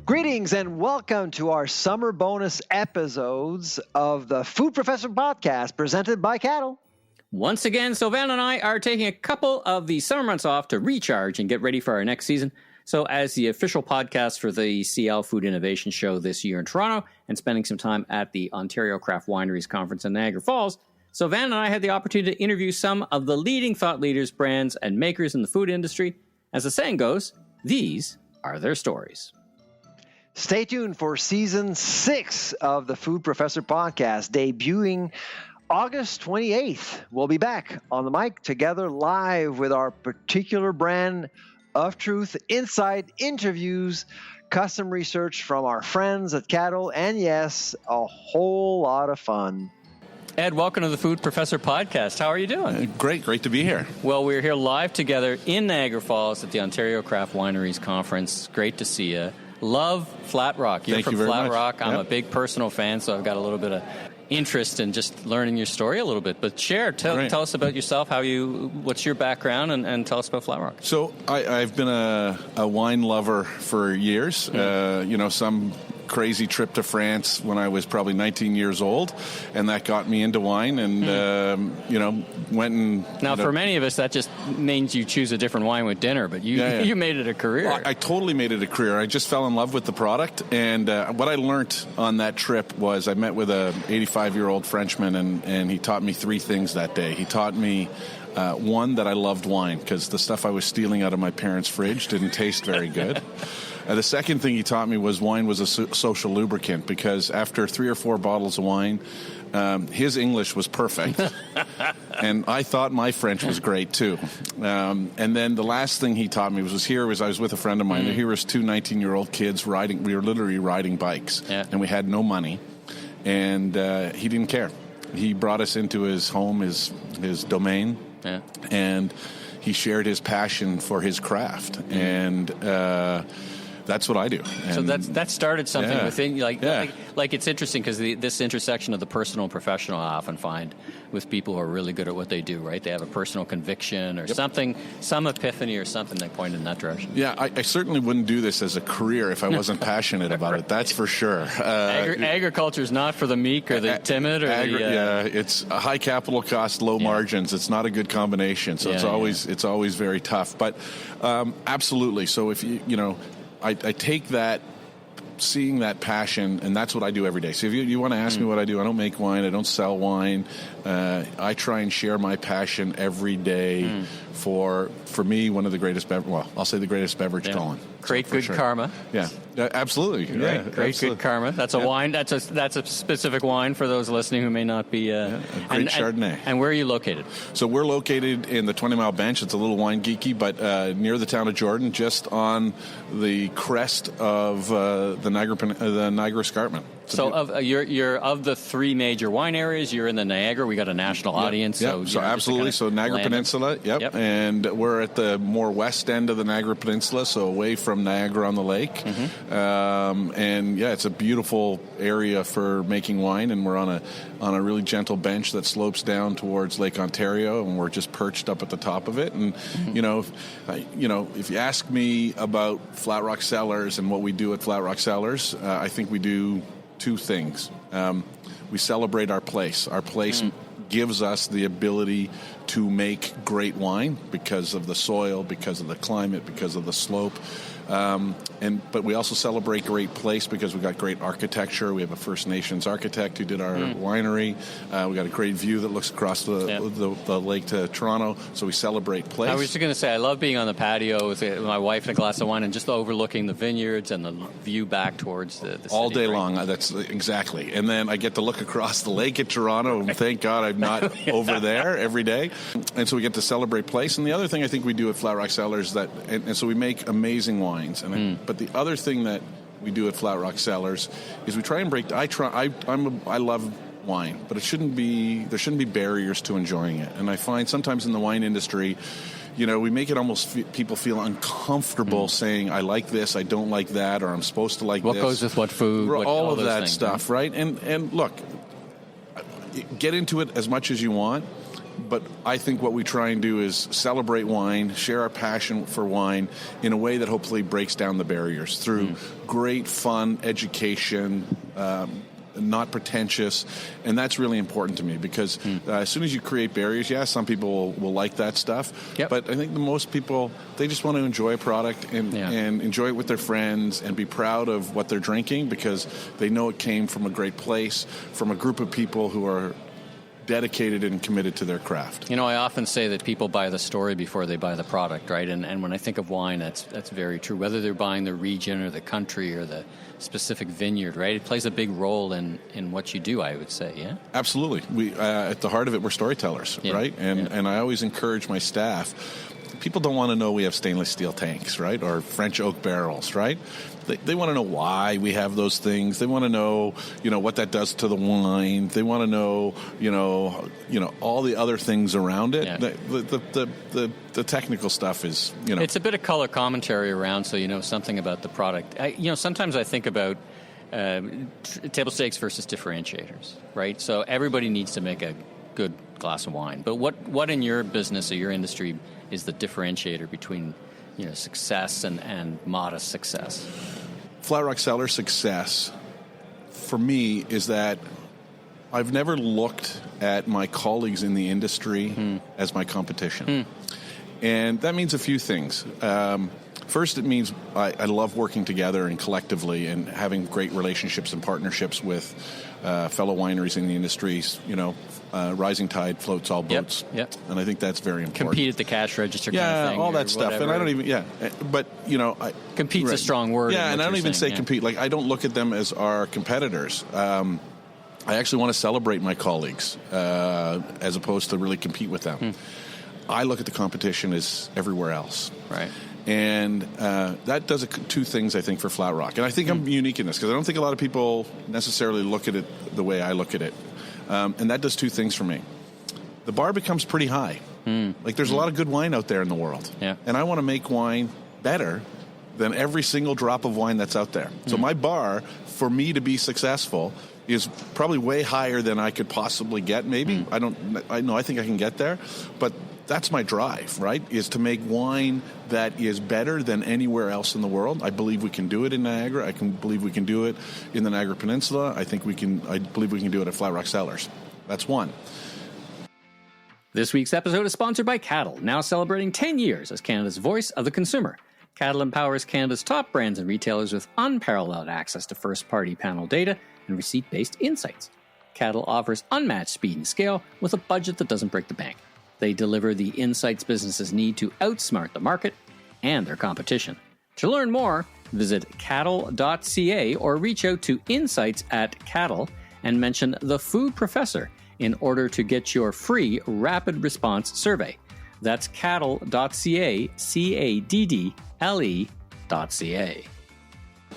Greetings and welcome to our summer bonus episodes of the Food Professor Podcast presented by Cattle. Once again, Sylvain and I are taking a couple of the summer months off to recharge and get ready for our next season. So as the official podcast for the CL Food Innovation Show this year in Toronto and spending some time at the Ontario Craft Wineries Conference in Niagara Falls, Sylvain and I had the opportunity to interview some of the leading thought leaders, brands, and makers in the food industry. As the saying goes, these are their stories. Stay tuned for Season 6 of the Food Professor Podcast, debuting August 28th. We'll be back on the mic together live with our particular brand of truth, insight, interviews, custom research from our friends at Cattle, and yes, a whole lot of fun. Ed, welcome to the Food Professor Podcast. How are you doing? Great to be here. Well, we're here live together in Niagara Falls at the Ontario Craft Wineries Conference. Great to see you. Love Flat Rock. You're from Flat Rock. I'm a big personal fan, so I've got a little bit of interest in just learning your story a little bit. But tell us about yourself. What's your background, and tell us about Flat Rock. So I've been a wine lover for years. Some crazy trip to France when I was probably 19 years old, and that got me into wine. And went and now for many of us that just means you choose a different wine with dinner, but you made it a career. Well, I totally made it a career. I just fell in love with the product, and what I learned on that trip was I met with a 85-year-old Frenchman, and he taught me three things that day. He taught me one, that I loved wine because the stuff I was stealing out of my parents' fridge didn't taste very good. The second thing he taught me was wine was a social lubricant, because after 3 or 4 bottles of wine, his English was perfect, and I thought my French was great too. And then the last thing he taught me I was with a friend of mine. Here was 2 19-year-old kids riding. We were literally riding bikes, and we had no money, and he didn't care. He brought us into his home, his domain, and he shared his passion for his craft, and that's what I do. And so that started something within you. Like it's interesting because this intersection of the personal and professional I often find with people who are really good at what they do, right? They have a personal conviction or something, some epiphany or something that pointed in that direction. Yeah, I certainly wouldn't do this as a career if I wasn't passionate about it. That's for sure. Agriculture is not for the meek or the timid. It's a high capital cost, low margins. It's not a good combination. So it's always very tough. But absolutely. So if I take that, seeing that passion, and that's what I do every day. So if you want to ask me what I do, I don't make wine, I don't sell wine. I try and share my passion every day for me, one of the greatest I'll say the greatest beverage going. Great good karma. Yeah, absolutely. Great good karma. That's a wine. That's a specific wine for those listening who may not be. A great Chardonnay. And where are you located? So we're located in the 20 Mile Bench. It's a little wine geeky, but near the town of Jordan, just on the crest of the Niagara Escarpment. So you're of the 3 major wine areas. You're in the Niagara. We got a national audience. So absolutely. So Niagara Peninsula. Yep. And we're at the more west end of the Niagara Peninsula, so away from Niagara on the lake. It's a beautiful area for making wine, and we're on a really gentle bench that slopes down towards Lake Ontario, and we're just perched up at the top of it. And if you ask me about Flat Rock Cellars and what we do at Flat Rock Cellars, I think we do 2 things. We celebrate our place. Our place gives us the ability to make great wine because of the soil, because of the climate, because of the slope. But we also celebrate great place because we got great architecture. We have a First Nations architect who did our winery. We got a great view that looks across the lake to Toronto. So we celebrate place. I was just going to say, I love being on the patio with my wife and a glass of wine and just overlooking the vineyards and the view back towards the city. All day long. That's exactly. And then I get to look across the lake at Toronto, and thank God I'm not over there every day. And so we get to celebrate place. And the other thing I think we do at Flat Rock Cellars and so we make amazing wines. But the other thing that we do at Flat Rock Cellars is we try and break. I love wine, but there shouldn't be barriers to enjoying it. And I find sometimes in the wine industry, we make it almost people feel uncomfortable saying, I like this, I don't like that, or I'm supposed to like what this. What goes with what food? All of that stuff, right? And look, get into it as much as you want. But I think what we try and do is celebrate wine, share our passion for wine in a way that hopefully breaks down the barriers through great fun education, not pretentious, and that's really important to me because as soon as you create barriers, some people will like that stuff, but I think the most people, they just want to enjoy a product and enjoy it with their friends and be proud of what they're drinking because they know it came from a great place, from a group of people who are dedicated and committed to their craft. You know, I often say that people buy the story before they buy the product, right? And when I think of wine, that's very true. Whether they're buying the region or the country or the specific vineyard, right? It plays a big role in what you do, I would say, yeah? Absolutely. We at the heart of it, we're storytellers, right? And I always encourage my staff, people don't want to know we have stainless steel tanks, right? Or French oak barrels, right? They want to know why we have those things. They want to know, what that does to the wine. They want to know, all the other things around it. Yeah. The technical stuff is, It's a bit of color commentary around, so you know something about the product. Sometimes I think about table stakes versus differentiators, right? So everybody needs to make a good glass of wine. But what in your business or your industry is the differentiator between success and modest success? Flat Rock Cellars success for me is that I've never looked at my colleagues in the industry as my competition. And that means a few things. First, it means I love working together and collectively and having great relationships and partnerships with fellow wineries in the industries. Rising tide floats all boats. Yep. And I think that's very important. Compete at the cash register kind of thing. Yeah, all that stuff. Whatever. And I don't even, but, Compete's a strong word. Yeah, and I don't even say compete. Like, I don't look at them as our competitors. I actually want to celebrate my colleagues as opposed to really compete with them. I look at the competition as everywhere else. Right. And that does two things, I think, for Flat Rock. And I think I'm unique in this because I don't think a lot of people necessarily look at it the way I look at it. And that does two things for me. The bar becomes pretty high. Like, there's a lot of good wine out there in the world. Yeah. And I want to make wine better than every single drop of wine that's out there. So my bar, for me to be successful, is probably way higher than I could possibly get, maybe. I think I can get there. But that's my drive, right, is to make wine that is better than anywhere else in the world. I believe we can do it in Niagara. I believe we can do it in the Niagara Peninsula. I believe we can do it at Flat Rock Cellars. That's one. This week's episode is sponsored by Cattle, now celebrating 10 years as Canada's voice of the consumer. Cattle empowers Canada's top brands and retailers with unparalleled access to first-party panel data and receipt-based insights. Cattle offers unmatched speed and scale with a budget that doesn't break the bank. They deliver the insights businesses need to outsmart the market and their competition. To learn more, visit cattle.ca or reach out to insights@cattle and mention the Food Professor in order to get your free rapid response survey. That's cattle.ca, CADDLE.ca.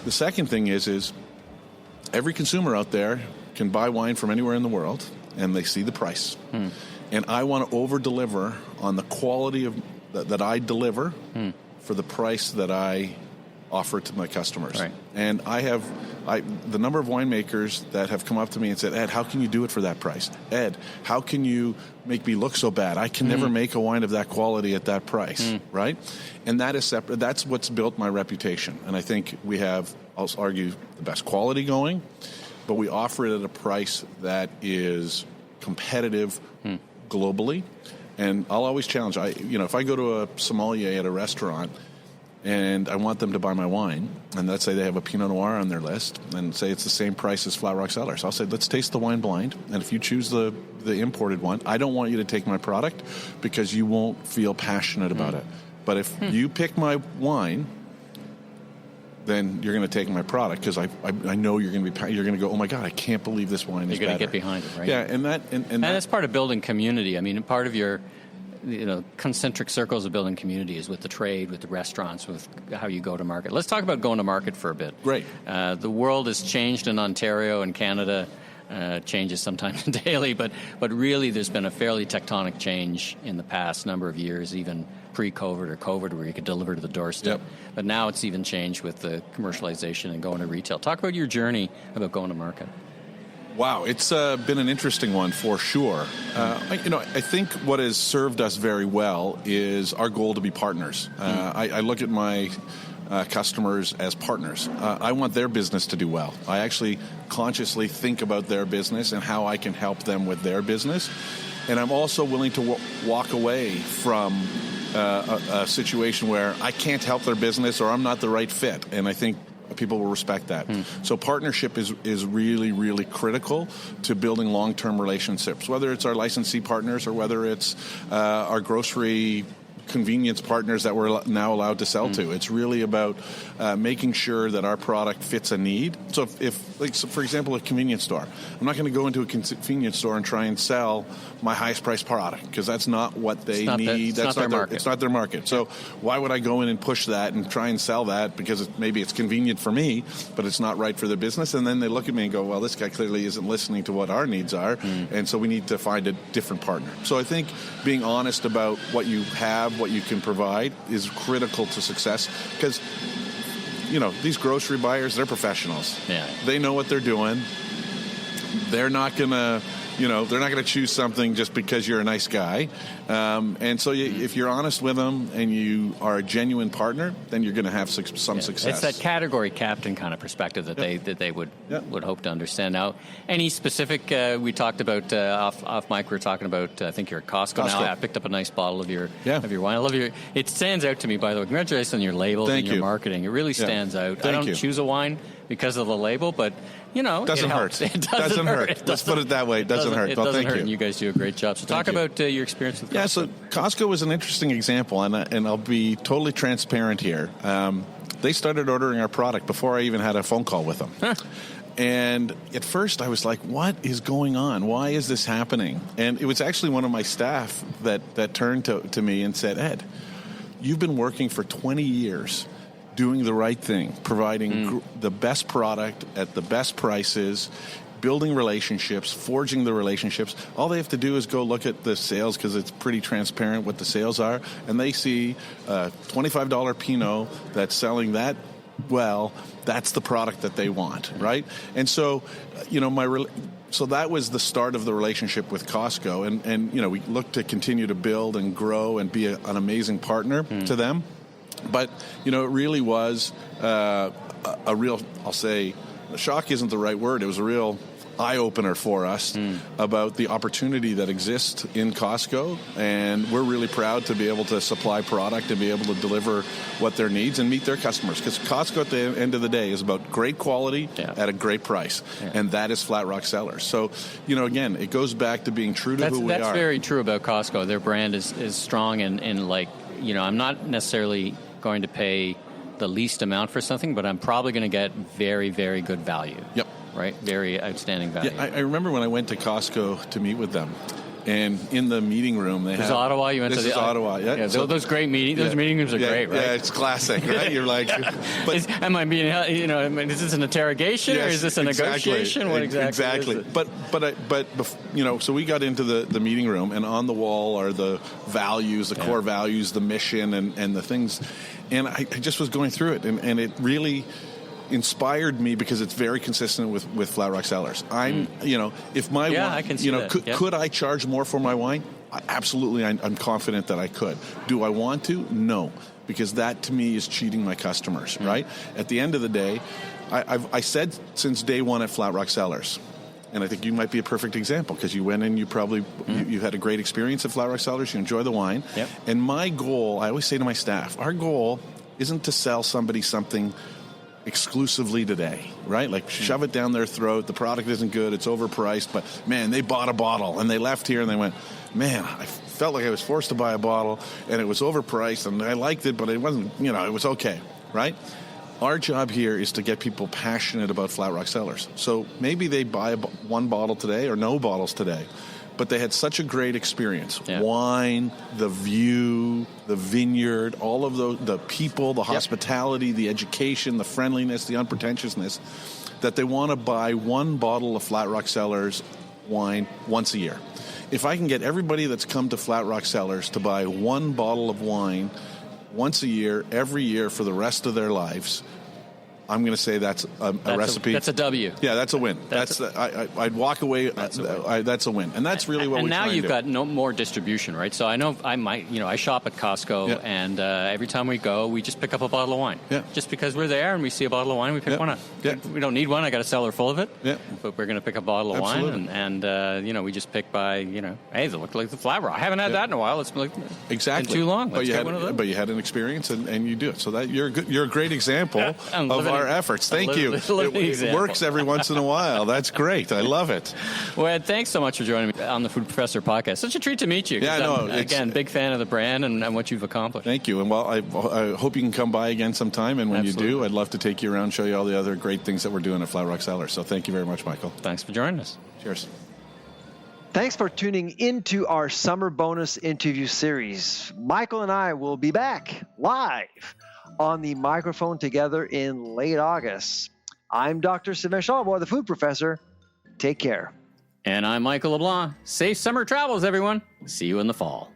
The second thing is every consumer out there can buy wine from anywhere in the world, and they see the price. And I want to over-deliver on the quality of that I deliver for the price that I offer to my customers. Right. And the number of winemakers that have come up to me and said, Ed, how can you do it for that price? Ed, how can you make me look so bad? I can never make a wine of that quality at that price, right? And that is separate. That's what's built my reputation. And I think we have, I'll argue, the best quality going, but we offer it at a price that is competitive globally. And I'll always challenge, if I go to a sommelier at a restaurant and I want them to buy my wine, and let's say they have a Pinot Noir on their list, and say it's the same price as Flat Rock Cellars, I'll say, let's taste the wine blind, and if you choose the imported one, I don't want you to take my product because you won't feel passionate about it. But if you pick my wine, then you're going to take my product because I know you're going to go, oh my God, I can't believe this wine is better. You're going to get behind it, right? Yeah, and that's part of building community. I mean, part of your concentric circles of building community is with the trade, with the restaurants, with how you go to market. Let's talk about going to market for a bit. Great. The world has changed in Ontario and Canada. Changes sometimes daily, but really there's been a fairly tectonic change in the past number of years, even pre-COVID or COVID, where you could deliver to the doorstep. Yep. But now it's even changed with the commercialization and going to retail. Talk about your journey about going to market. Wow, it's been an interesting one for sure. I think what has served us very well is our goal to be partners. I look at my customers as partners. I want their business to do well. I actually consciously think about their business and how I can help them with their business. And I'm also willing to walk away from a situation where I can't help their business or I'm not the right fit. And I think people will respect that. So partnership is really, really critical to building long-term relationships, whether it's our licensee partners or whether it's our grocery convenience partners that we're now allowed to sell to. It's really about making sure that our product fits a need. So for example, a convenience store. I'm not going to go into a convenience store and try and sell my highest priced product because that's not what they need. That's not their market. It's not their market. So why would I go in and push that and try and sell that because maybe it's convenient for me, but it's not right for their business? And then they look at me and go, well, this guy clearly isn't listening to what our needs are, and so we need to find a different partner. So I think being honest about what you have, what you can provide is critical to success because, these grocery buyers, they're professionals. Yeah. They know what they're doing. They're not going to, they're not going to choose something just because you're a nice guy. And so if you're honest with them and you are a genuine partner, then you're going to have some success. It's that category captain kind of perspective that they would hope to understand. Now, any specific, we talked about off mic, we were talking about, I think you're at Costco now. I picked up a nice bottle of your wine. I love it stands out to me, by the way. Congratulations on your labels and your marketing. It really stands out. I don't choose a wine because of the label, but doesn't hurt. It doesn't hurt. Let's put it that way. It doesn't hurt. It doesn't hurt, and you guys do a great job. So talk about your experience with Costco. Yeah, so Costco was an interesting example, and I'll be totally transparent here. They started ordering our product before I even had a phone call with them. Huh. And at first I was like, what is going on? Why is this happening? And it was actually one of my staff that turned to me and said, Ed, you've been working for 20 years doing the right thing, providing the best product at the best prices, building relationships, forging the relationships. All they have to do is go look at the sales because it's pretty transparent what the sales are, and they see a $25 Pinot that's selling that well. That's the product that they want, right? And so, so that was the start of the relationship with Costco, and we look to continue to build and grow and be an amazing partner to them. But, it really was a real, I'll say, shock isn't the right word. It was a real eye-opener for us about the opportunity that exists in Costco. And we're really proud to be able to supply product and be able to deliver what their needs and meet their customers. Because Costco, at the end of the day, is about great quality at a great price. Yeah. And that is Flat Rock Cellars. So, again, it goes back to being true to who we are. That's very true about Costco. Their brand is strong and I'm not necessarily going to pay the least amount for something, but I'm probably going to get very, very good value. Yep. Right? Very outstanding value. Yeah, I remember when I went to Costco to meet with them, and in the meeting room they had... Ottawa? You went to the... Ottawa, yeah. So those great meetings, those meeting rooms are great, right? Yeah, it's classic, right? You're like... But, am I being, is this an interrogation or is this a negotiation? What exactly is it? But so we got into the meeting room, and on the wall are the values, the core values, the mission, and the things. And I just was going through it, and it really inspired me because it's very consistent with Flat Rock Cellars. If my wine, I can see that. Could I charge more for my wine? Absolutely, I'm confident that I could. Do I want to? No, because that to me is cheating my customers. Right? At the end of the day, I said since day one at Flat Rock Cellars, and I think you might be a perfect example because you went in, you probably you had a great experience at Flat Rock Cellars. You enjoy the wine, and my goal, I always say to my staff, our goal isn't to sell somebody something exclusively today, right? Like shove it down their throat. The product isn't good. It's overpriced. But man, they bought a bottle and they left here and they went, man, I felt like I was forced to buy a bottle and it was overpriced and I liked it, but it wasn't, it was okay, right? Our job here is to get people passionate about Flat Rock Cellars. So maybe they buy one bottle today or no bottles today, but they had such a great experience. Yeah. Wine, the view, the vineyard, all of the people, the hospitality, the education, the friendliness, the unpretentiousness, that they want to buy one bottle of Flat Rock Cellars wine once a year. If I can get everybody that's come to Flat Rock Cellars to buy one bottle of wine once a year, every year for the rest of their lives, I'm going to say that's a recipe. That's a W. Yeah, that's a win. I'd walk away. That's a win, and that's really what. And now you've got no more distribution, right? So I know I shop at Costco, and every time we go, we just pick up a bottle of wine. Yeah. Just because we're there and we see a bottle of wine, we pick one up. Yeah. We don't need one. I got a cellar full of it. Yeah. But we're going to pick a bottle of wine, and we just pick by hey, they look like the Flat Rock. I haven't had that in a while. It's like been too long. Let's get one of them. But you had an experience, and you do it. So that you're a great example of our efforts. Thank you. It works every once in a while. That's great. I love it. Well, Ed, thanks so much for joining me on the Food Professor podcast. Such a treat to meet you. Yeah, again, big fan of the brand and what you've accomplished. Thank you. And well, I hope you can come by again sometime. And when you do, I'd love to take you around, show you all the other great things that we're doing at Flat Rock Cellars. So thank you very much, Michael. Thanks for joining us. Cheers. Thanks for tuning into our summer bonus interview series. Michael and I will be back live on the microphone together in late August. I'm Dr. Sylvain Charlebois, the Food Professor. Take care. And I'm Michael LeBlanc. Safe summer travels, everyone. See you in the fall.